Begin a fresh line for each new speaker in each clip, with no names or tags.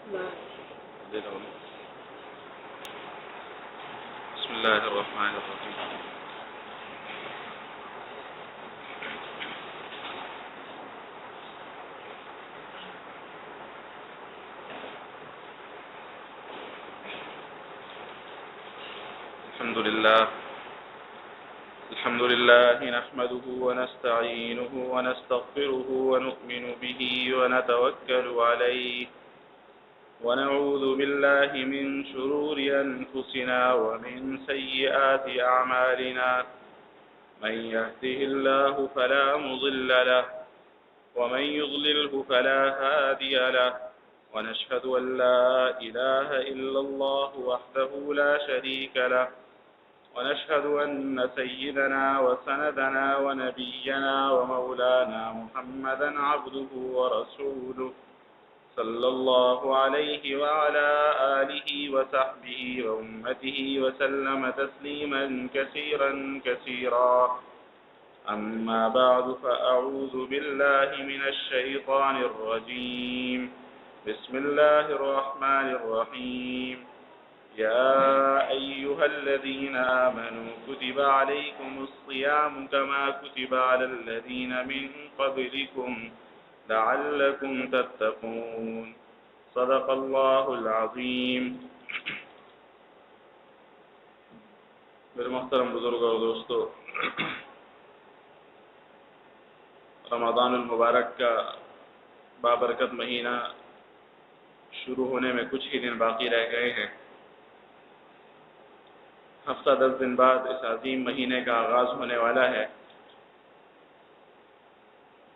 بسم الله الرحمن الرحيم. الحمد لله نحمده ونستعينه ونستغفره ونؤمن به ونتوكل عليه ونعوذ بالله من شرور أنفسنا ومن سيئات أعمالنا من يهده الله فلا مضل له ومن يضلله فلا هادي له ونشهد أن لا إله إلا الله وحده لا شريك له ونشهد أن سيدنا وسندنا ونبينا ومولانا محمدا عبده ورسوله صلى الله عليه وعلى آله وصحبه وأمته وسلم تسليما كثيرا كثيرا. أما بعد فأعوذ بالله من الشيطان الرجيم. بسم الله الرحمن الرحيم. يا أيها الذين آمنوا كتب عليكم الصيام كما كتب على الذين من قبلكم لعلكم تتقون. صدق الله العظیم. میرے محترم بزرگ اور دوستو، رمضان المبارک کا بابرکت مہینہ شروع ہونے میں کچھ ہی دن باقی رہ گئے ہیں. ہفتہ 10 دن بعد اس عظیم مہینے کا آغاز ہونے والا ہے.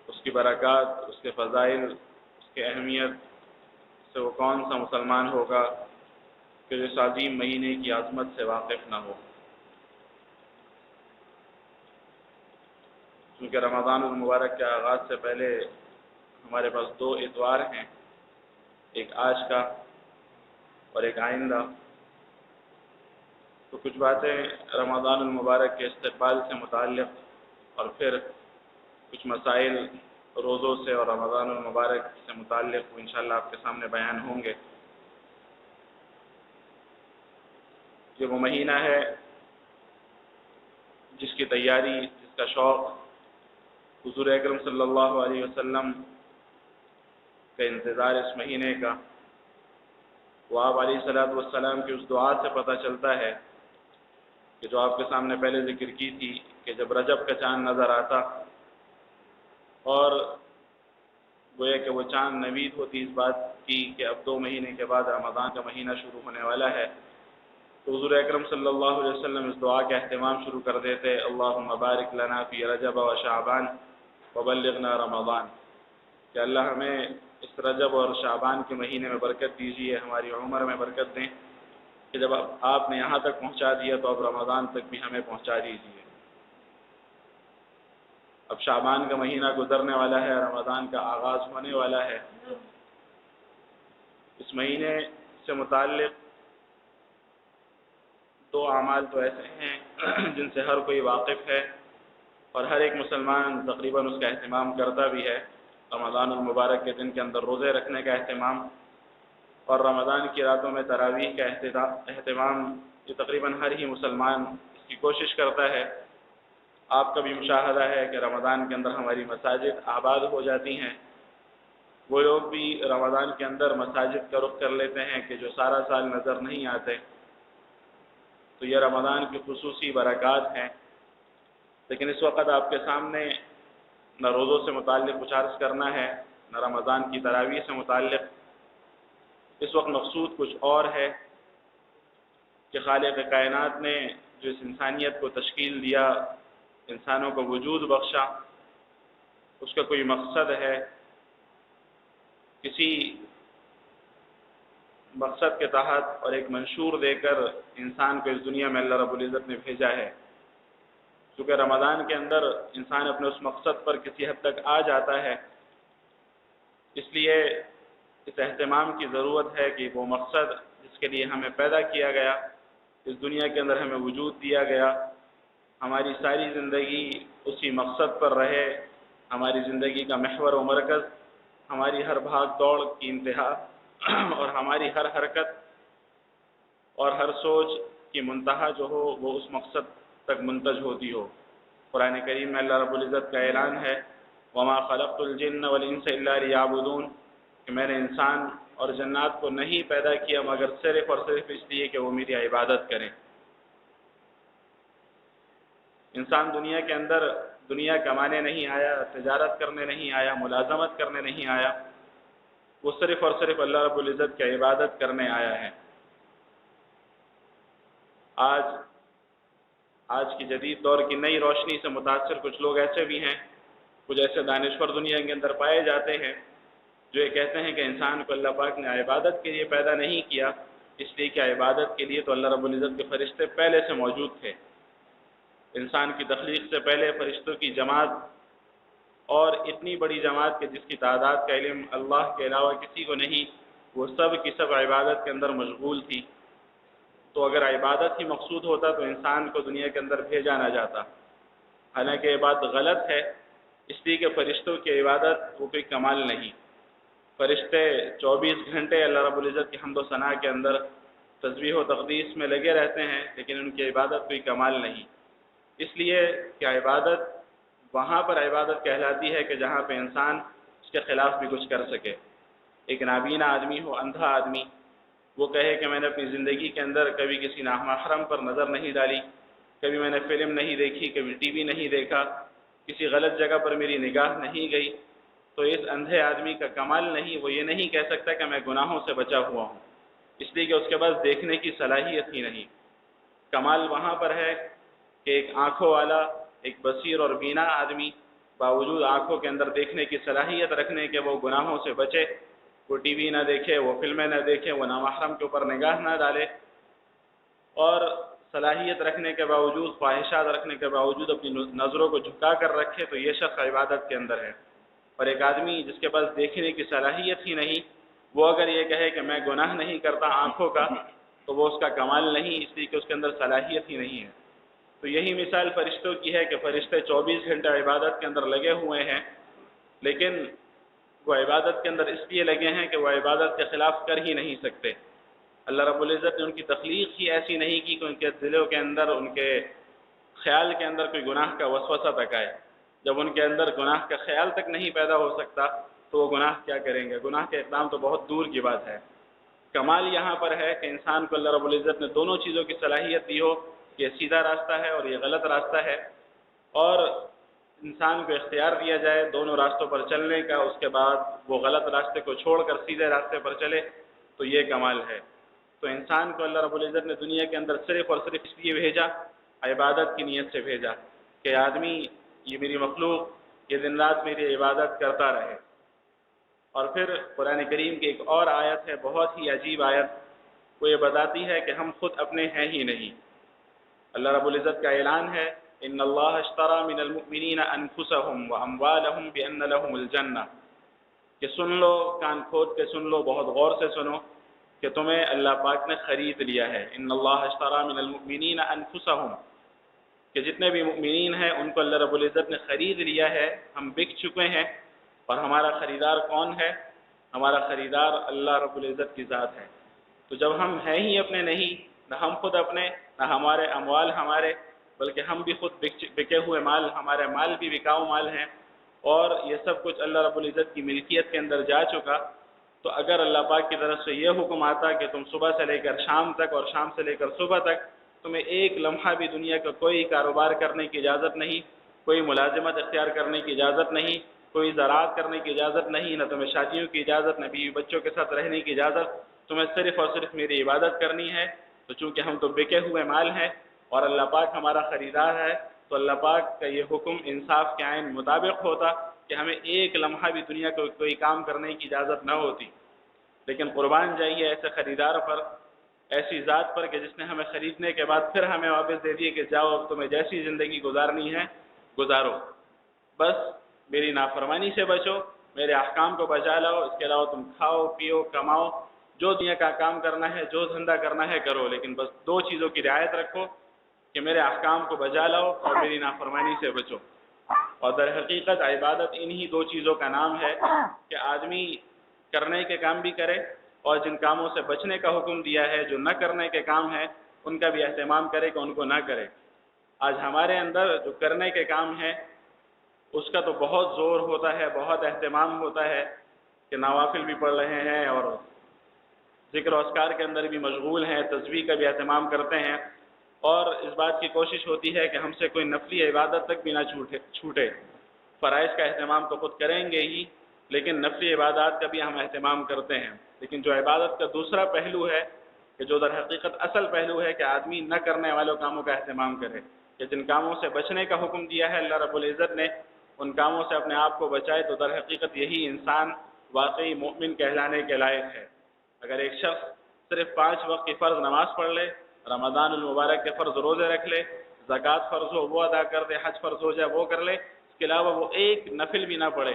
اس کی برکات، اس کے فضائل، اس کی اہمیت سے وہ کون سا مسلمان ہوگا کہ جو اس عظیم مہینے کی عظمت سے واقف نہ ہو. کیونکہ رمضان المبارک کے آغاز سے پہلے ہمارے پاس 2 اتوار ہیں، ایک آج کا اور ایک آئندہ. تو کچھ باتیں رمضان المبارک کے استقبال سے متعلق اور پھر کچھ مسائل روزوں سے اور رمضان المبارک سے متعلق وہ انشاءاللہ آپ کے سامنے بیان ہوں گے. یہ وہ مہینہ ہے جس کی تیاری، جس کا شوق حضور اکرم صلی اللہ علیہ وسلم کا انتظار اس مہینے کا وہ آپ علیہ السلام کی اس دعا سے پتہ چلتا ہے کہ جو آپ کے سامنے پہلے ذکر کی تھی کہ جب رجب کا چاند نظر آتا اور گویا کہ وہ چاند نوید ہوتی اس بات کی کہ اب 2 مہینے کے بعد رمضان کا مہینہ شروع ہونے والا ہے، تو حضور اکرم صلی اللہ علیہ وسلم اس دعا کا اہتمام شروع کر دیتے: اللہم بارک لنا فی رجب و شعبان وبلغنا رمضان. کہ اللہ ہمیں اس رجب اور شعبان کے مہینے میں برکت دیجیے، ہماری عمر میں برکت دیں کہ جب آپ نے یہاں تک پہنچا دیا تو اب رمضان تک بھی ہمیں پہنچا دیجیے. اب شعبان کا مہینہ گزرنے والا ہے، رمضان کا آغاز ہونے والا ہے. اس مہینے سے متعلق 2 اعمال تو ایسے ہیں جن سے ہر کوئی واقف ہے اور ہر ایک مسلمان تقریباً اس کا اہتمام کرتا بھی ہے. رمضان المبارک کے دن کے اندر روزے رکھنے کا اہتمام اور رمضان کی راتوں میں تراویح کا اہتمام، یہ تقریباً ہر ہی مسلمان اس کی کوشش کرتا ہے. آپ کا بھی مشاہدہ ہے کہ رمضان کے اندر ہماری مساجد آباد ہو جاتی ہیں. وہ لوگ بھی رمضان کے اندر مساجد کا رخ کر لیتے ہیں کہ جو سارا سال نظر نہیں آتے. تو یہ رمضان کی خصوصی برکات ہیں. لیکن اس وقت آپ کے سامنے نہ روزوں سے متعلق کچھ عرض کرنا ہے، نہ رمضان کی تراویح سے متعلق. اس وقت مقصود کچھ اور ہے کہ خالق کائنات نے جو اس انسانیت کو تشکیل دیا، انسانوں کو وجود بخشا، اس کا کوئی مقصد ہے. کسی مقصد کے تحت اور ایک منشور دے کر انسان کو اس دنیا میں اللہ رب العزت نے بھیجا ہے. چونکہ رمضان کے اندر انسان اپنے اس مقصد پر کسی حد تک آ جاتا ہے، اس لیے اس اہتمام کی ضرورت ہے کہ وہ مقصد جس کے لیے ہمیں پیدا کیا گیا، اس دنیا کے اندر ہمیں وجود دیا گیا، ہماری ساری زندگی اسی مقصد پر رہے. ہماری زندگی کا محور و مرکز، ہماری ہر بھاگ دوڑ کی انتہا اور ہماری ہر حرکت اور ہر سوچ کی منتہا جو ہو وہ اس مقصد تک منتج ہوتی ہو۔ قرآن کریم میں اللہ رب العزت کا اعلان ہے وَمَا خَلَقْتُ الْجِنَّ وَالْإِنسَ إِلَّا لِيَعْبُدُونَ کہ میں نے انسان اور جنات کو نہیں پیدا کیا مگر صرف اور صرف اس لیے کہ وہ میری عبادت کریں۔ انسان دنیا کے اندر دنیا کمانے نہیں آیا، تجارت کرنے نہیں آیا، ملازمت کرنے نہیں آیا، وہ صرف اور صرف اللہ رب العزت کی عبادت کرنے آیا ہے۔ آج کی جدید دور کی نئی روشنی سے متاثر کچھ لوگ ایسے بھی ہیں، کچھ ایسے دانشور دنیا کے اندر پائے جاتے ہیں جو یہ کہتے ہیں کہ انسان کو اللہ پاک نے عبادت کے لیے پیدا نہیں کیا، اس لیے کہ عبادت کے لیے تو اللہ رب العزت کے فرشتے پہلے سے موجود تھے۔ انسان کی تخلیق سے پہلے فرشتوں کی جماعت، اور اتنی بڑی جماعت کہ جس کی تعداد کا علم اللہ کے علاوہ کسی کو نہیں، وہ سب کی سب عبادت کے اندر مشغول تھی۔ تو اگر عبادت ہی مقصود ہوتا تو انسان کو دنیا کے اندر بھیجا نہ جاتا۔ حالانکہ یہ بات غلط ہے، اس لیے کہ فرشتوں کی عبادت وہ کوئی کمال نہیں۔ فرشتے 24 گھنٹے اللہ رب العزت کی حمد و ثناء کے اندر تسبیح و تقدیس میں لگے رہتے ہیں، لیکن ان کی عبادت کوئی کمال نہیں۔ اس لیے کہ عبادت وہاں پر عبادت کہلاتی ہے کہ جہاں پہ انسان اس کے خلاف بھی کچھ کر سکے۔ ایک نابینا آدمی ہو، اندھا آدمی، وہ کہے کہ میں نے اپنی زندگی کے اندر کبھی کسی نامحرم پر نظر نہیں ڈالی، کبھی میں نے فلم نہیں دیکھی، کبھی ٹی وی نہیں دیکھا، کسی غلط جگہ پر میری نگاہ نہیں گئی، تو اس اندھے آدمی کا کمال نہیں، وہ یہ نہیں کہہ سکتا کہ میں گناہوں سے بچا ہوا ہوں، اس لیے کہ اس کے پاس دیکھنے کی صلاحیت ہی نہیں۔ کمال وہاں پر ہے کہ ایک آنکھوں والا، ایک بصیر اور بینا آدمی باوجود آنکھوں کے اندر دیکھنے کی صلاحیت رکھنے کے وہ گناہوں سے بچے، وہ ٹی وی نہ دیکھے، وہ فلمیں نہ دیکھے، وہ نامحرم کے اوپر نگاہ نہ ڈالے، اور صلاحیت رکھنے کے باوجود، خواہشات رکھنے کے باوجود اپنی نظروں کو جھکا کر رکھے، تو یہ شخص عبادت کے اندر ہے۔ اور ایک آدمی جس کے پاس دیکھنے کی صلاحیت ہی نہیں، وہ اگر یہ کہے کہ میں گناہ نہیں کرتا آنکھوں کا، تو وہ اس کا کمال نہیں، اس لیے کہ اس کے اندر صلاحیت ہی نہیں ہے۔ تو یہی مثال فرشتوں کی ہے کہ فرشتے 24 گھنٹے عبادت کے اندر لگے ہوئے ہیں، لیکن وہ عبادت کے اندر اس لیے لگے ہیں کہ وہ عبادت کے خلاف کر ہی نہیں سکتے۔ اللہ رب العزت نے ان کی تخلیق ہی ایسی نہیں کی کہ ان کے دلوں کے اندر، ان کے خیال کے اندر کوئی گناہ کا وسوسہ تک آئے۔ جب ان کے اندر گناہ کا خیال تک نہیں پیدا ہو سکتا تو وہ گناہ کیا کریں گے؟ گناہ کے اقدام تو بہت دور کی بات ہے۔ کمال یہاں پر ہے کہ انسان کو اللہ رب العزت نے دونوں چیزوں کی صلاحیت دی ہو، یہ سیدھا راستہ ہے اور یہ غلط راستہ ہے، اور انسان کو اختیار دیا جائے دونوں راستوں پر چلنے کا، اس کے بعد وہ غلط راستے کو چھوڑ کر سیدھے راستے پر چلے، تو یہ کمال ہے۔ تو انسان کو اللہ رب العزت نے دنیا کے اندر صرف اور صرف اس لیے بھیجا، عبادت کی نیت سے بھیجا کہ آدمی، یہ میری مخلوق، یہ دن رات میری عبادت کرتا رہے۔ اور پھر قرآن کریم کی ایک اور آیت ہے، بہت ہی عجیب آیت، وہ یہ بتاتی ہے کہ ہم خود اپنے ہیں ہی نہیں۔ اللہ رب العزت کا اعلان ہے ان اللہ اشترى من المؤمنین انفسهم واموالهم بان لهم الجنہ، کہ سن لو، کان کھود کے سن لو، بہت غور سے سنو کہ تمہیں اللہ پاک نے خرید لیا ہے۔ ان اللہ اشترى من المؤمنین انفسهم، کہ جتنے بھی مؤمنین ہیں ان کو اللہ رب العزت نے خرید لیا ہے، ہم بک چکے ہیں۔ اور ہمارا خریدار کون ہے؟ ہمارا خریدار اللہ رب العزت کی ذات ہے۔ تو جب ہم ہیں ہی اپنے نہیں، نہ ہم خود اپنے، نہ ہمارے اموال ہمارے، بلکہ ہم بھی خود بکے ہوئے مال، ہمارے مال بھی بکاؤ مال ہیں، اور یہ سب کچھ اللہ رب العزت کی ملکیت کے اندر جا چکا، تو اگر اللہ پاک کی طرف سے یہ حکم آتا کہ تم صبح سے لے کر شام تک اور شام سے لے کر صبح تک تمہیں ایک لمحہ بھی دنیا کا کوئی کاروبار کرنے کی اجازت نہیں، کوئی ملازمت اختیار کرنے کی اجازت نہیں، کوئی زراعت کرنے کی اجازت نہیں، نہ تمہیں شادیوں کی اجازت، نہ بیوی بچوں کے ساتھ رہنے کی اجازت، تمہیں صرف اور صرف میری عبادت کرنی ہے، تو چونکہ ہم تو بکے ہوئے مال ہیں اور اللہ پاک ہمارا خریدار ہے، تو اللہ پاک کا یہ حکم انصاف کے عین مطابق ہوتا کہ ہمیں ایک لمحہ بھی دنیا کو کوئی کام کرنے کی اجازت نہ ہوتی۔ لیکن قربان جائیے ایسے خریدار پر، ایسی ذات پر کہ جس نے ہمیں خریدنے کے بعد پھر ہمیں واپس دے دیے کہ جاؤ اب تمہیں جیسی زندگی گزارنی ہے گزارو، بس میری نافرمانی سے بچو، میرے احکام کو بجا لاؤ، اس کے علاوہ تم کھاؤ پیو کماؤ، جو دنیا کا کام کرنا ہے، جو دھندا کرنا ہے کرو، لیکن بس دو چیزوں کی رعایت رکھو کہ میرے احکام کو بجا لاؤ اور میری نافرمانی سے بچو۔ اور در حقیقت عبادت انہی دو چیزوں کا نام ہے کہ آدمی کرنے کے کام بھی کرے اور جن کاموں سے بچنے کا حکم دیا ہے، جو نہ کرنے کے کام ہیں ان کا بھی اہتمام کرے کہ ان کو نہ کرے۔ آج ہمارے اندر جو کرنے کے کام ہیں اس کا تو بہت زور ہوتا ہے، بہت اہتمام ہوتا ہے کہ نوافل بھی پڑھ رہے ہیں اور ذکر و اذکار کے اندر بھی مشغول ہیں، تسبیح کا بھی اہتمام کرتے ہیں، اور اس بات کی کوشش ہوتی ہے کہ ہم سے کوئی نفلی عبادت تک بھی نہ چھوٹے۔ فرائض کا اہتمام تو خود کریں گے ہی، لیکن نفلی عبادات کا بھی ہم اہتمام کرتے ہیں۔ لیکن جو عبادت کا دوسرا پہلو ہے کہ جو در حقیقت اصل پہلو ہے کہ آدمی نہ کرنے والوں کاموں کا اہتمام کرے، کہ جن کاموں سے بچنے کا حکم دیا ہے اللہ رب العزت نے، ان کاموں سے اپنے آپ کو بچائے، تو در حقیقت یہی انسان واقعی مومن کہلانے کے لائق ہے۔ اگر ایک شخص صرف 5 وقت کی فرض نماز پڑھ لے، رمضان المبارک کے فرض روزے رکھ لے، زکوٰۃ فرض ہو وہ ادا کر دے، حج فرض ہو جائے وہ کر لے، اس کے علاوہ وہ ایک نفل بھی نہ پڑھے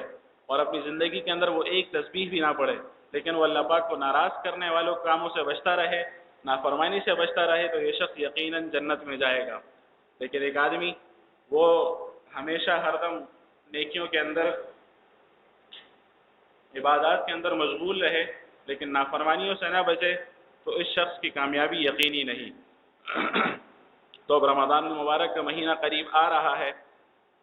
اور اپنی زندگی کے اندر وہ ایک تسبیح بھی نہ پڑھے، لیکن وہ اللہ پاک کو ناراض کرنے والوں کاموں سے بچتا رہے، نافرمانی سے بچتا رہے، تو یہ شخص یقیناً جنت میں جائے گا۔ لیکن ایک آدمی وہ ہمیشہ ہر دم نیکیوں کے اندر، عبادات کے اندر مشغول رہے لیکن نافرمانیوں سے نہ بچے، تو اس شخص کی کامیابی یقینی نہیں۔ تو اب رمضان المبارک کا مہینہ قریب آ رہا ہے،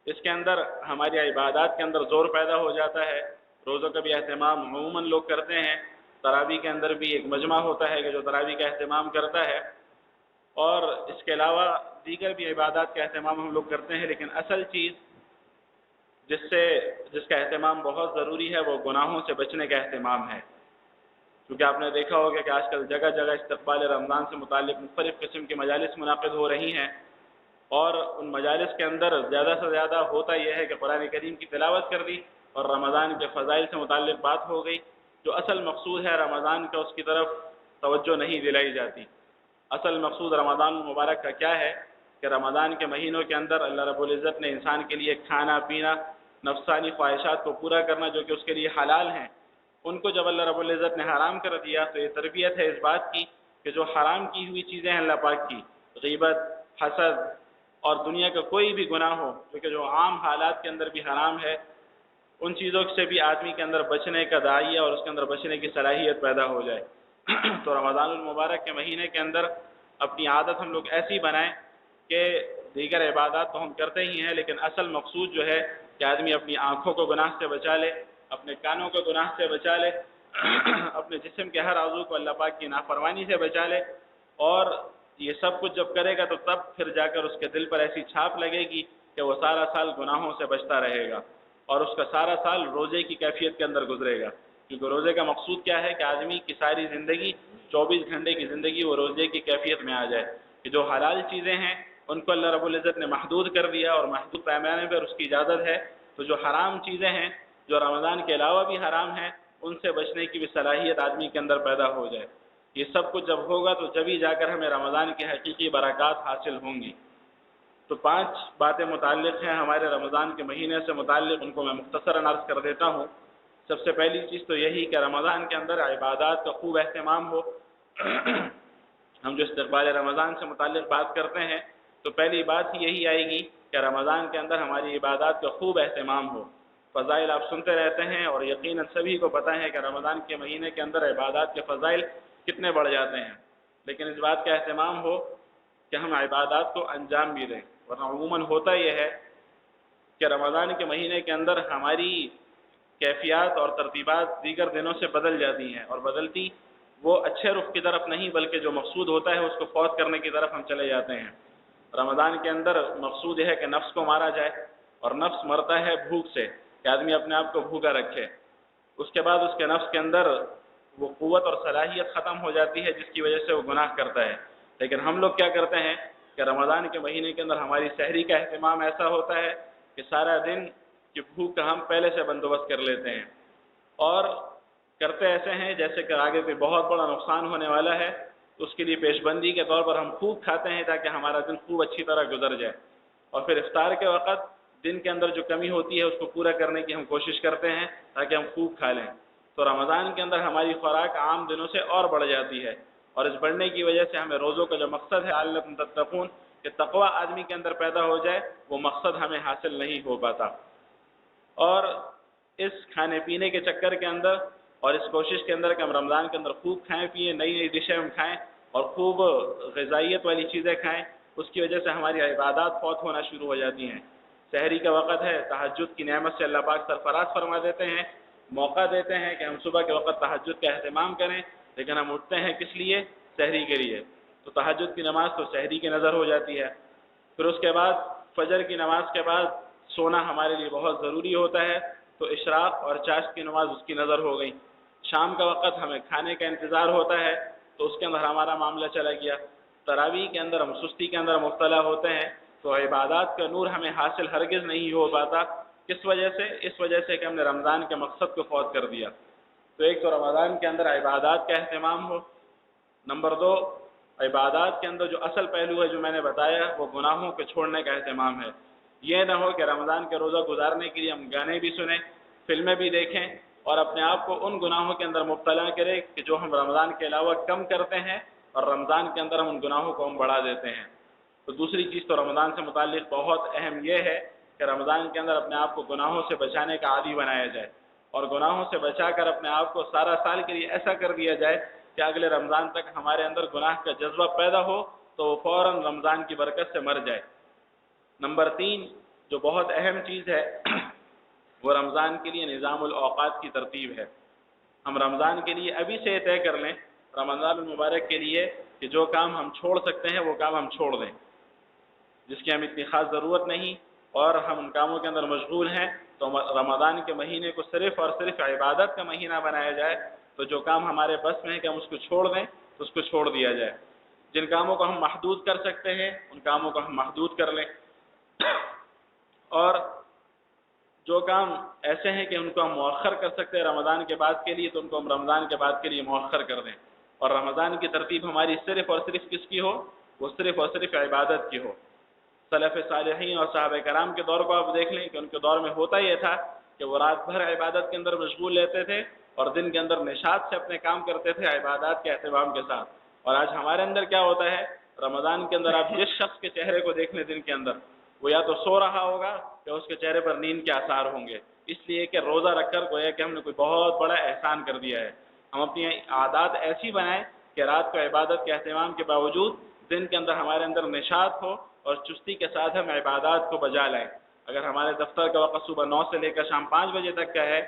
اس کے اندر ہماری عبادات کے اندر زور پیدا ہو جاتا ہے، روزوں کا بھی اہتمام عموماً لوگ کرتے ہیں، تراویح کے اندر بھی ایک مجمع ہوتا ہے کہ جو تراویح کا اہتمام کرتا ہے، اور اس کے علاوہ دیگر بھی عبادات کا اہتمام ہم لوگ کرتے ہیں، لیکن اصل چیز جس کا اہتمام بہت ضروری ہے وہ گناہوں سے بچنے کا اہتمام ہے۔ کیونکہ آپ نے دیکھا ہوگا کہ آج کل جگہ جگہ استقبال رمضان سے متعلق مختلف قسم کی مجالس منعقد ہو رہی ہیں، اور ان مجالس کے اندر زیادہ سے زیادہ ہوتا یہ ہے کہ قرآن کریم کی تلاوت کر دی اور رمضان کے فضائل سے متعلق بات ہو گئی۔ جو اصل مقصود ہے رمضان کا، اس کی طرف توجہ نہیں دلائی جاتی۔ اصل مقصود رمضان المبارک کا کیا ہے کہ رمضان کے مہینوں کے اندر اللہ رب العزت نے انسان کے لیے کھانا پینا، نفسانی خواہشات کو پورا کرنا جو کہ اس کے لیے حلال ہیں، ان کو جب اللہ رب العزت نے حرام کر دیا تو یہ تربیت ہے اس بات کی کہ جو حرام کی ہوئی چیزیں ہیں اللہ پاک کی، غیبت، حسد اور دنیا کا کوئی بھی گناہ ہو جو عام حالات کے اندر بھی حرام ہے، ان چیزوں سے بھی آدمی کے اندر بچنے کا داعیہ اور اس کے اندر بچنے کی صلاحیت پیدا ہو جائے۔ تو رمضان المبارک کے مہینے کے اندر اپنی عادت ہم لوگ ایسی بنائیں کہ دیگر عبادات تو ہم کرتے ہی ہیں، لیکن اصل مقصود جو ہے کہ آدمی اپنی آنکھوں کو گناہ سے بچا لے، اپنے کانوں کو گناہ سے بچا لے، اپنے جسم کے ہر عضو کو اللہ پاک کی نافرمانی سے بچا لے، اور یہ سب کچھ جب کرے گا تو تب پھر جا کر اس کے دل پر ایسی چھاپ لگے گی کہ وہ سارا سال گناہوں سے بچتا رہے گا، اور اس کا سارا سال روزے کی کیفیت کے اندر گزرے گا۔ کیونکہ روزے کا مقصود کیا ہے کہ آدمی کی ساری زندگی 24 گھنٹے کی زندگی وہ روزے کی کیفیت میں آ جائے، کہ جو حلال چیزیں ہیں ان کو اللہ رب العزت نے محدود کر دیا اور محدود پیمانے پر اس کی اجازت ہے، تو جو حرام چیزیں ہیں جو رمضان کے علاوہ بھی حرام ہیں ان سے بچنے کی بھی صلاحیت آدمی کے اندر پیدا ہو جائے۔ یہ سب کچھ جب ہوگا تو جبھی جا کر ہمیں رمضان کی حقیقی برکات حاصل ہوں گی۔ تو 5 باتیں متعلق ہیں ہمارے رمضان کے مہینے سے متعلق، ان کو میں مختصراً عرض کر دیتا ہوں۔ سب سے پہلی چیز تو یہی کہ رمضان کے اندر عبادات کا خوب اہتمام ہو۔ ہم جو استقبال رمضان سے متعلق بات کرتے ہیں تو پہلی بات یہی آئے گی کہ رمضان کے اندر ہماری عبادات کا خوب اہتمام ہو۔ فضائل آپ سنتے رہتے ہیں اور یقیناً سبھی کو پتہ ہے کہ رمضان کے مہینے کے اندر عبادات کے فضائل کتنے بڑھ جاتے ہیں، لیکن اس بات کا اہتمام ہو کہ ہم عبادات کو انجام بھی دیں، ورنہ عموماً ہوتا یہ ہے کہ رمضان کے مہینے کے اندر ہماری کیفیات اور ترتیبات دیگر دنوں سے بدل جاتی ہیں، اور بدلتی وہ اچھے رخ کی طرف نہیں بلکہ جو مقصود ہوتا ہے اس کو فوت کرنے کی طرف ہم چلے جاتے ہیں۔ رمضان کے اندر مقصود یہ ہے کہ نفس کو مارا جائے، اور نفس مرتا ہے بھوک سے، کہ آدمی اپنے آپ کو بھوکا رکھے، اس کے بعد اس کے نفس کے اندر وہ قوت اور صلاحیت ختم ہو جاتی ہے جس کی وجہ سے وہ گناہ کرتا ہے۔ لیکن ہم لوگ کیا کرتے ہیں کہ رمضان کے مہینے کے اندر ہماری سحری کا اہتمام ایسا ہوتا ہے کہ سارا دن کی بھوک کا ہم پہلے سے بندوبست کر لیتے ہیں، اور کرتے ایسے ہیں جیسے کہ آگے کوئی بہت بڑا نقصان ہونے والا ہے، تو اس کے لیے پیش بندی کے طور پر ہم خوب کھاتے ہیں تاکہ ہمارا دن خوب اچھی طرح گزر جائے، اور پھر افطار کے وقت دن کے اندر جو کمی ہوتی ہے اس کو پورا کرنے کی ہم کوشش کرتے ہیں تاکہ ہم خوب کھا لیں۔ تو رمضان کے اندر ہماری خوراک عام دنوں سے اور بڑھ جاتی ہے، اور اس بڑھنے کی وجہ سے ہمیں روزوں کا جو مقصد ہے لعلکم تتقون کہ تقوی آدمی کے اندر پیدا ہو جائے، وہ مقصد ہمیں حاصل نہیں ہو پاتا۔ اور اس کھانے پینے کے چکر کے اندر اور اس کوشش کے اندر کہ ہم رمضان کے اندر خوب کھائیں پئیں، نئی نئی ڈشیں ہم کھائیں اور خوب غذائیت والی چیزیں کھائیں، اس کی وجہ سے ہماری عبادات فوت ہونا شروع ہو جاتی ہیں۔ سحری کا وقت ہے، تہجد کی نعمت سے اللہ پاک سرفراز فرما دیتے ہیں، موقع دیتے ہیں کہ ہم صبح کے وقت تہجد کا اہتمام کریں، لیکن ہم اٹھتے ہیں کس لیے؟ سحری کے لیے۔ تو تہجد کی نماز تو سحری کی نظر ہو جاتی ہے۔ پھر اس کے بعد فجر کی نماز کے بعد سونا ہمارے لیے بہت ضروری ہوتا ہے، تو اشراق اور چاشت کی نماز اس کی نظر ہو گئی۔ شام کا وقت ہمیں کھانے کا انتظار ہوتا ہے، تو اس کے اندر ہمارا معاملہ چلا گیا۔ تراویح کے اندر ہم سستی کے اندر مبتلا ہوتے ہیں، تو عبادات کا نور ہمیں حاصل ہرگز نہیں ہو پاتا۔ کس وجہ سے؟ اس وجہ سے کہ ہم نے رمضان کے مقصد کو فوت کر دیا۔ تو ایک تو رمضان کے اندر عبادات کا اہتمام ہو، نمبر دو عبادات کے اندر جو اصل پہلو ہے جو میں نے بتایا وہ گناہوں کے چھوڑنے کا اہتمام ہے۔ یہ نہ ہو کہ رمضان کے روزہ گزارنے کے لیے ہم گانے بھی سنیں، فلمیں بھی دیکھیں اور اپنے آپ کو ان گناہوں کے اندر مبتلا کریں کہ جو ہم رمضان کے علاوہ کم کرتے ہیں، اور رمضان کے اندر ہم ان گناہوں کو ہم بڑھا دیتے ہیں۔ تو دوسری چیز تو رمضان سے متعلق بہت اہم یہ ہے کہ رمضان کے اندر اپنے آپ کو گناہوں سے بچانے کا عادی بنایا جائے، اور گناہوں سے بچا کر اپنے آپ کو سارا سال کے لیے ایسا کر دیا جائے کہ اگلے رمضان تک ہمارے اندر گناہ کا جذبہ پیدا ہو تو وہ فوراً رمضان کی برکت سے مر جائے۔ نمبر تین جو بہت اہم چیز ہے وہ رمضان کے لیے نظام الاوقات کی ترتیب ہے۔ ہم رمضان کے لیے ابھی سے طے کر لیں رمضان المبارک کے لیے کہ جو کام ہم چھوڑ سکتے ہیں وہ کام ہم چھوڑ دیں، جس کی ہمیں اتنی خاص ضرورت نہیں اور ہم ان کاموں کے اندر مشغول ہیں، تو رمضان کے مہینے کو صرف اور صرف عبادت کا مہینہ بنایا جائے۔ تو جو کام ہمارے بس میں ہے کہ ہم اس کو چھوڑ دیں تو اس کو چھوڑ دیا جائے۔ جن کاموں کو ہم محدود کر سکتے ہیں ان کاموں کو ہم محدود کر لیں، اور جو کام ایسے ہیں کہ ان کو ہم مؤخر کر سکتے ہیں رمضان کے بعد کے لیے تو ان کو ہم رمضان کے بعد کے لیے مؤخر کر دیں، اور رمضان کی ترتیب ہماری صرف اور صرف کس کی ہو؟ وہ صرف اور صرف عبادت کی ہو۔ سلف صالحین اور صحابہ کرام کے دور کو آپ دیکھ لیں کہ ان کے دور میں ہوتا یہ تھا کہ وہ رات بھر عبادت کے اندر مشغول رہتے تھے اور دن کے اندر نشاط سے اپنے کام کرتے تھے عبادات کے اہتمام کے ساتھ۔ اور آج ہمارے اندر کیا ہوتا ہے؟ رمضان کے اندر آپ جس شخص کے چہرے کو دیکھ لیں دن کے اندر، وہ یا تو سو رہا ہوگا یا اس کے چہرے پر نیند کے آثار ہوں گے، اس لیے کہ روزہ رکھ کر گویا کہ ہم نے کوئی بہت بڑا احسان کر دیا ہے۔ ہم اپنی عادات ایسی بنائیں کہ رات کو عبادت کے اہتمام کے باوجود دن کے اندر ہمارے اندر نشاط ہو اور چستی کے ساتھ ہم عبادات کو بجا لائیں۔ اگر ہمارے دفتر کا وقت صبح 9 سے لے کر شام 5 بجے تک کا ہے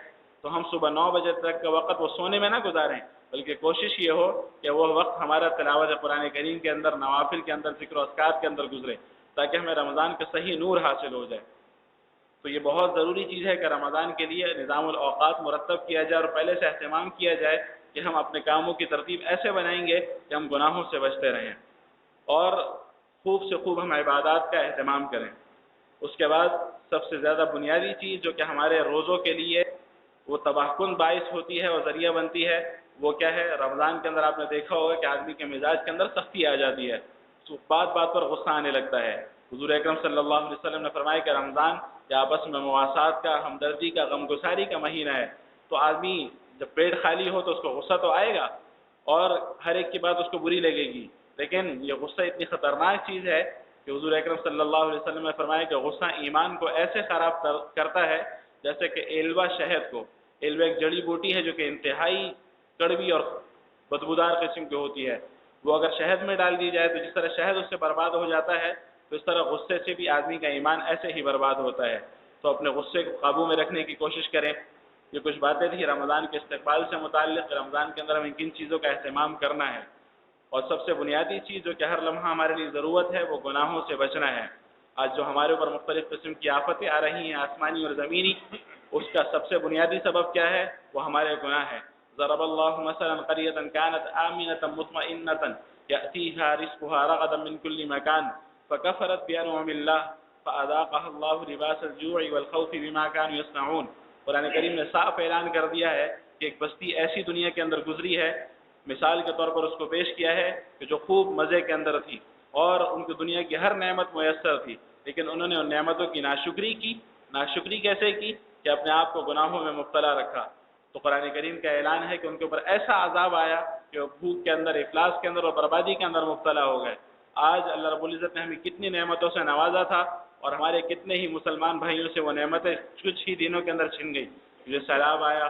تو ہم صبح 9 بجے تک کا وقت وہ سونے میں نہ گزاریں، بلکہ کوشش یہ ہو کہ وہ وقت ہمارا تلاوت قرآن کریم کے اندر، نوافل کے اندر، ذکر و اذکار کے اندر گزرے، تاکہ ہمیں رمضان کا صحیح نور حاصل ہو جائے۔ تو یہ بہت ضروری چیز ہے کہ رمضان کے لیے نظام الاوقات مرتب کیا جائے اور پہلے سے اہتمام کیا جائے کہ ہم اپنے کاموں کی ترتیب ایسے بنائیں گے کہ ہم گناہوں سے بچتے رہیں اور خوب سے خوب ہم عبادات کا اہتمام کریں۔ اس کے بعد سب سے زیادہ بنیادی چیز جو کہ ہمارے روزوں کے لیے وہ تباہ کن باعث ہوتی ہے اور ذریعہ بنتی ہے، وہ کیا ہے؟ رمضان کے اندر آپ نے دیکھا ہوگا کہ آدمی کے مزاج کے اندر سختی آ جاتی ہے، بات بات پر غصہ آنے لگتا ہے۔ حضور اکرم صلی اللہ علیہ وسلم نے فرمایا کہ رمضان یا آپس میں مواسات کا، ہمدردی کا، غمگساری کا مہینہ ہے، تو آدمی جب پیٹ خالی ہو تو اس کو غصہ تو آئے گا اور ہر ایک کی بات اس کو بری لگے گی، لیکن یہ غصہ اتنی خطرناک چیز ہے کہ حضور اکرم صلی اللہ علیہ وسلم نے فرمایا کہ غصہ ایمان کو ایسے خراب کرتا ہے جیسے کہ ایلوا شہد کو۔ ایلوا ایک جڑی بوٹی ہے جو کہ انتہائی کڑوی اور بدبودار قسم کی ہوتی ہے، وہ اگر شہد میں ڈال دی جائے تو جس طرح شہد اس سے برباد ہو جاتا ہے تو اس طرح غصے سے بھی آدمی کا ایمان ایسے ہی برباد ہوتا ہے۔ تو اپنے غصے کو قابو میں رکھنے کی کوشش کریں۔ یہ کچھ باتیں تھیں رمضان کے استقبال سے متعلق، رمضان کے اندر ہمیں کن چیزوں کا اہتمام کرنا ہے، اور سب سے بنیادی چیز جو کہ ہر لمحہ ہمارے لیے ضرورت ہے وہ گناہوں سے بچنا ہے۔ آج جو ہمارے اوپر مختلف قسم کی آفتیں آ رہی ہیں آسمانی اور زمینی، اس کا سب سے بنیادی سبب کیا ہے؟ وہ ہمارے گناہ ہے۔ ضرب اللہ مثلا قریۃ كانت آمنۃ مطمئنۃ یأتیہا رزقها رغدا من كل مکان فکفرت بانعم اللہ فاذاقها اللہ لباس الجوع والخوف بما كانوا يصنعون۔ قرآن کریم نے صاف اعلان کر دیا ہے کہ ایک بستی ایسی دنیا کے اندر گزری ہے، مثال کے طور پر اس کو پیش کیا ہے کہ جو خوب مزے کے اندر تھی اور ان کو دنیا کی ہر نعمت میسر تھی، لیکن انہوں نے ان نعمتوں کی ناشکری کی۔ ناشکری کیسے کی؟ کہ اپنے آپ کو گناہوں میں مبتلا رکھا۔ تو قرآن کریم کا اعلان ہے کہ ان کے اوپر ایسا عذاب آیا کہ وہ بھوک کے اندر، افلاس کے اندر اور بربادی کے اندر مبتلا ہو گئے۔ آج اللہ رب العزت نے ہمیں کتنی نعمتوں سے نوازا تھا اور ہمارے کتنے ہی مسلمان بھائیوں سے وہ نعمتیں کچھ ہی دنوں کے اندر چھن گئی۔ جو سیلاب آیا،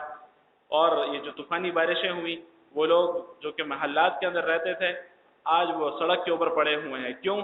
اور یہ جو طوفانی بارشیں ہوئی، وہ لوگ جو کہ محلات کے اندر رہتے تھے آج وہ سڑک کے اوپر پڑے ہوئے ہیں. کیوں؟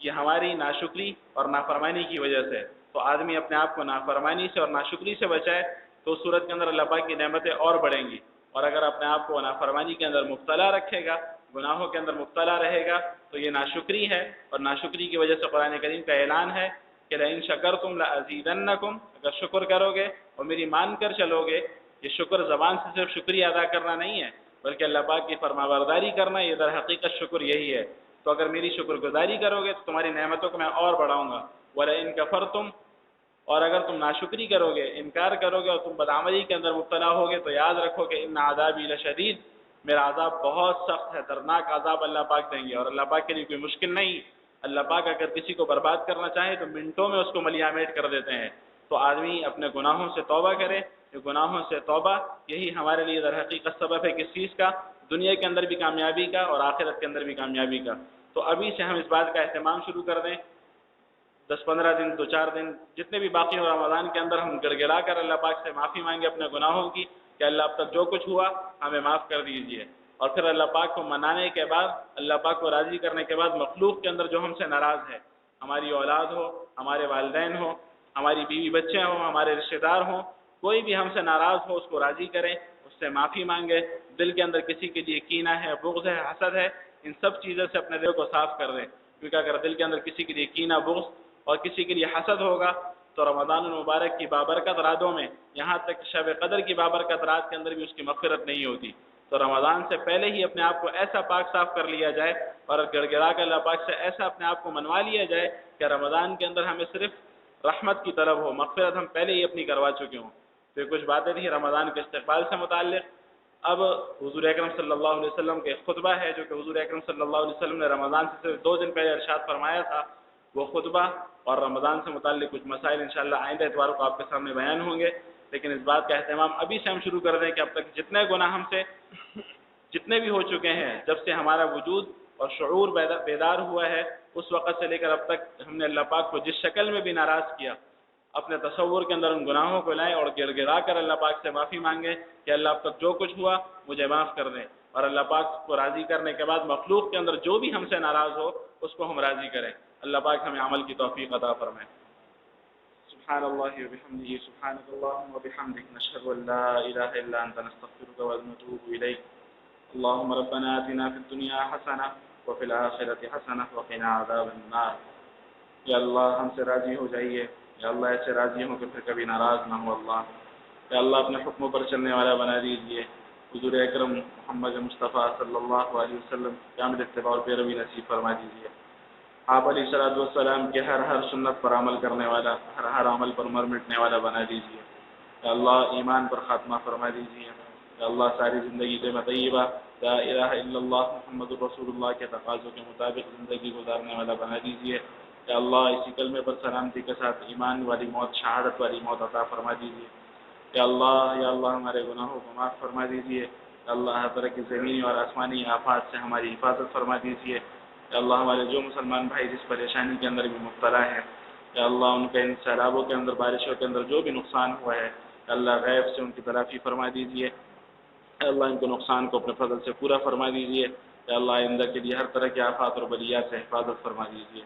یہ ہماری ناشکری اور نافرمانی کی وجہ سے. تو آدمی اپنے آپ کو نافرمانی سے اور ناشکری سے بچائے تو اس صورت کے اندر اللہ پاک کی نعمتیں اور بڑھیں گی. اور اگر اپنے آپ کو نافرمانی کے اندر مبتلا رکھے گا، گناہوں کے اندر مبتلا رہے گا، تو یہ ناشکری ہے. اور ناشکری کی وجہ سے قرآن کریم کا اعلان ہے کہ لئن شکرتم لازیدنکم، اگر شکر کرو گے اور میری مان کر چلو گے. یہ شکر زبان سے صرف شکریہ ادا کرنا نہیں ہے، بلکہ اللہ پاک کی فرمانبرداری کرنا، یہ در حقیقت شکر یہی ہے. تو اگر میری شکر گزاری کرو گے تو تمہاری نعمتوں کو میں اور بڑھاؤں گا. وَلَئِن كَفَرْتُمْ، اور اگر تم ناشکری کرو گے، انکار کرو گے اور تم بدعملی کے اندر مبتلا ہوگے تو یاد رکھو کہ ان عذابی لشدید، میرا عذاب بہت سخت ہے، دردناک عذاب اللہ پاک دیں گے. اور اللہ پاک کے لیے کوئی مشکل نہیں. اللہ پاک اگر کسی کو برباد کرنا چاہے تو منٹوں میں اس کو ملیامیٹ کر دیتے ہیں. تو آدمی اپنے گناہوں سے توبہ کرے. یہ گناہوں سے توبہ یہی ہمارے لیے در حقیقت سبب ہے کس چیز کا؟ دنیا کے اندر بھی کامیابی کا اور آخرت کے اندر بھی کامیابی کا. تو ابھی سے ہم اس بات کا اہتمام شروع کر دیں. 10-15 دن، 2-4 دن جتنے بھی باقی ہو رمضان کے اندر، ہم گڑ گڑا کر اللہ پاک سے معافی مانگے اپنے گناہوں کی کہ اللہ اب تک جو کچھ ہوا ہمیں معاف کر دیجیے. اور پھر اللہ پاک کو منانے کے بعد، اللہ پاک کو راضی کرنے کے بعد مخلوق کے اندر جو ہم سے ناراض ہے، ہماری اولاد ہو، ہمارے والدین ہو، ہماری بیوی بچے ہوں، ہمارے رشتہ دار ہوں، کوئی بھی ہم سے ناراض ہو اس کو راضی کریں، اس سے معافی مانگے. دل کے اندر کسی کے لیے کینہ ہے، بغض ہے، حسد ہے، ان سب چیزوں سے اپنے دل کو صاف کر دیں. کیونکہ اگر دل کے اندر کسی کے لیے کینہ، بغض اور کسی کے لیے حسد ہوگا تو رمضان المبارک کی بابرکت راتوں میں، یہاں تک شب قدر کی بابرکت رات کے اندر بھی اس کی مغفرت نہیں ہوتی. تو رمضان سے پہلے ہی اپنے آپ کو ایسا پاک صاف کر لیا جائے اور گڑ گڑا کر اللہ پاک سے ایسا اپنے آپ کو منوا لیا جائے کہ رمضان کے اندر ہمیں صرف رحمت کی طلب ہو، مغفرت ہم پہلے ہی اپنی کروا چکے ہوں. تو یہ کچھ باتیں تھیں رمضان کے استقبال سے متعلق. اب حضور اکرم صلی اللہ علیہ وسلم کے خطبہ ہے جو کہ حضور اکرم صلی اللہ علیہ وسلم نے رمضان سے صرف 2 دن پہلے ارشاد فرمایا تھا. وہ خطبہ اور رمضان سے متعلق کچھ مسائل انشاءاللہ آئندہ اتوار کو آپ کے سامنے بیان ہوں گے. لیکن اس بات کا اہتمام ابھی سے ہم شروع کر دیں کہ اب تک جتنے گناہ ہم سے جتنے بھی ہو چکے ہیں، جب سے ہمارا وجود اور شعور بیدار ہوا ہے، اس وقت سے لے کر اب تک ہم نے اللہ پاک کو جس شکل میں بھی ناراض کیا، اپنے تصور کے اندر ان گناہوں کو لائیں اور گڑ گڑا کر اللہ پاک سے معافی مانگے کہ اللہ اب تک جو کچھ ہوا مجھے معاف کر دیں. اور اللہ پاک کو راضی کرنے کے بعد مخلوق کے اندر جو بھی ہم سے ناراض ہو اس کو ہم راضی کریں. اللہ پاک ہمیں عمل کی توفیق عطا فرمائے. سبحان اللہ وبحمدہ، سبحانک اللہم وبحمدک، نشہد ان لا الہ الا انت، نستغفرک ونتوب الیک. اللهم ربنا آتنا في الدنيا حسنة وفي الآخرة حسنة وقنا عذاب النار. یا اللہ ہم سے راضی ہو جائیے، یا اللہ ایسے راضی ہوں کہ پھر کبھی ناراض نہ ہو. اللہ یا اللہ اپنے حکموں پر چلنے والا بنا دیجیے. حضور اکرم محمد مصطفیٰ صلی اللہ علیہ وسلم کامل اتباع اور پیروی نصیب فرما دیجیے. آپ علیہ الصلوۃ والسلام کے ہر سنت پر عمل کرنے والا، ہر عمل پر مر مٹنے والا بنا دیجیے. یا اللہ ایمان پر خاتمہ فرما دیجیے. یا اللہ ساری زندگی کلمہ طیبہ لا الہ الا اللہ محمد الرسول اللہ کے تقاضوں کے مطابق زندگی گزارنے والا بنا دیجیے. یا اللہ اسی کلمے پر سلامتی کے ساتھ ایمان والی موت، شہادت والی موت عطا فرما دیجیے. یا اللہ ہمارے گناہوں کو معاف فرما دیجیے. یا اللہ ہر طرح کی زمینی اور آسمانی آفات سے ہماری حفاظت فرما دیجیے. یا اللہ ہمارے جو مسلمان بھائی جس پریشانی کے اندر بھی مبتلا ہیں، یا اللہ ان کے ان سیلابوں کے اندر، بارشوں کے اندر جو بھی نقصان ہوا ہے، یا اللہ غیب سے ان کی تلافی فرما دیجیے. یا اللہ ان کو نقصان کو اپنے فضل سے پورا فرما دیجیے. یا اللہ آئندہ کے لیے ہر طرح کے آفات اور بلیات سے حفاظت فرما دیجیے.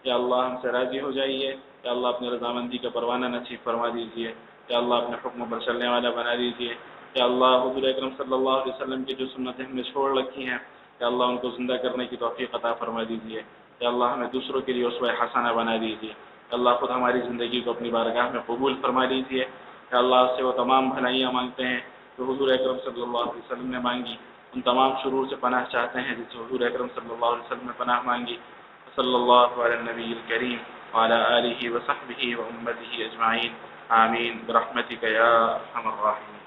یا اللہ ہم سے راضی ہو جائیے. یا اللہ اپنے رضامندی کا پروانہ نصیب فرما دیجیے. یا اللہ اپنے حکموں پر چلنے والا بنا دیجیے. یا اللہ حضور اکرم صلی اللہ علیہ وسلم کی جو سنتیں ہم نے چھوڑ رکھی ہیں، یا اللہ ان کو زندہ کرنے کی توفیق عطا فرما دیجیے. یا اللہ ہمیں دوسروں کے لیے اسوہ حسنہ بنا دیجیے. یا اللہ خود ہماری زندگی کو اپنی بارگاہ میں قبول فرما دیجیے. یا اللہ سے وہ تمام بھلائیاں مانگتے ہیں جو حضور اکرم صلی اللہ علیہ وسلم نے مانگی. ان تمام شرور سے پناہ چاہتے ہیں جس سے حضور اکرم صلی اللہ علیہ وسلم نے پناہ مانگی. صلی اللہ علی النبی الکریم وعلی آلہ وصحبہ وامتہ اجمعین. آمین برحمتک یا ارحم الراحمین.